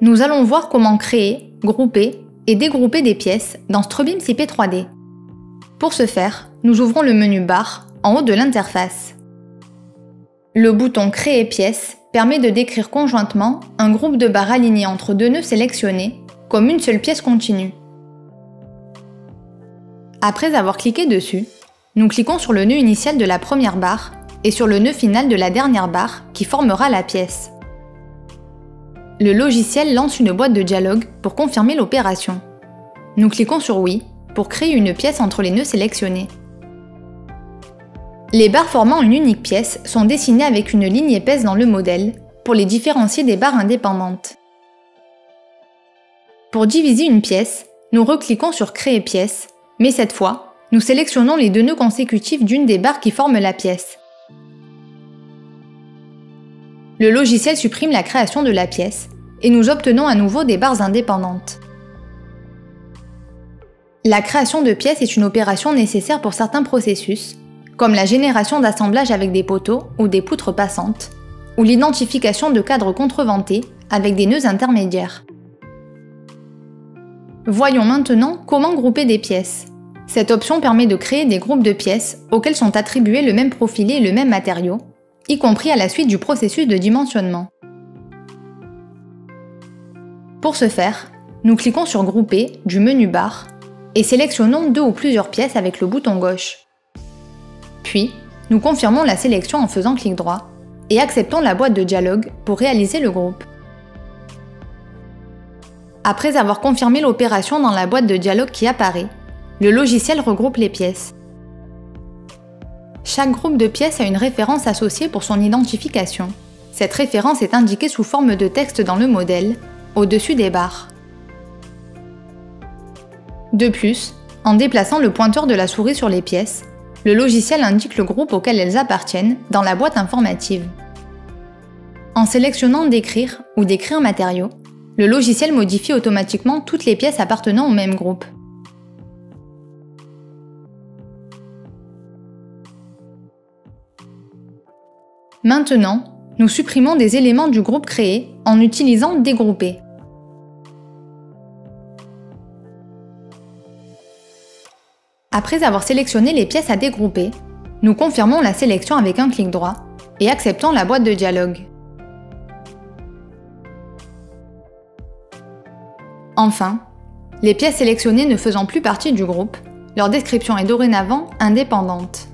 Nous allons voir comment créer, grouper et dégrouper des pièces dans Strubeam CP 3D. Pour ce faire, nous ouvrons le menu Barre en haut de l'interface. Le bouton Créer pièce permet de décrire conjointement un groupe de barres alignées entre deux nœuds sélectionnés comme une seule pièce continue. Après avoir cliqué dessus, nous cliquons sur le nœud initial de la première barre et sur le nœud final de la dernière barre qui formera la pièce. Le logiciel lance une boîte de dialogue pour confirmer l'opération. Nous cliquons sur Oui pour créer une pièce entre les nœuds sélectionnés. Les barres formant une unique pièce sont dessinées avec une ligne épaisse dans le modèle pour les différencier des barres indépendantes. Pour diviser une pièce, nous recliquons sur Créer pièce, mais cette fois, nous sélectionnons les deux nœuds consécutifs d'une des barres qui forment la pièce. Le logiciel supprime la création de la pièce et nous obtenons à nouveau des barres indépendantes. La création de pièces est une opération nécessaire pour certains processus, comme la génération d'assemblages avec des poteaux ou des poutres passantes, ou l'identification de cadres contreventés avec des nœuds intermédiaires. Voyons maintenant comment grouper des pièces. Cette option permet de créer des groupes de pièces auxquels sont attribués le même profilé et le même matériau, y compris à la suite du processus de dimensionnement. Pour ce faire, nous cliquons sur Grouper du menu Barre et sélectionnons deux ou plusieurs pièces avec le bouton gauche. Puis, nous confirmons la sélection en faisant clic droit et acceptons la boîte de dialogue pour réaliser le groupe. Après avoir confirmé l'opération dans la boîte de dialogue qui apparaît, le logiciel regroupe les pièces. Chaque groupe de pièces a une référence associée pour son identification. Cette référence est indiquée sous forme de texte dans le modèle, au-dessus des barres. De plus, en déplaçant le pointeur de la souris sur les pièces, le logiciel indique le groupe auquel elles appartiennent dans la boîte informative. En sélectionnant Décrire ou Décrire matériaux, le logiciel modifie automatiquement toutes les pièces appartenant au même groupe. Maintenant, nous supprimons des éléments du groupe créé en utilisant Dégrouper. Après avoir sélectionné les pièces à dégrouper, nous confirmons la sélection avec un clic droit et acceptons la boîte de dialogue. Enfin, les pièces sélectionnées ne faisant plus partie du groupe, leur description est dorénavant indépendante.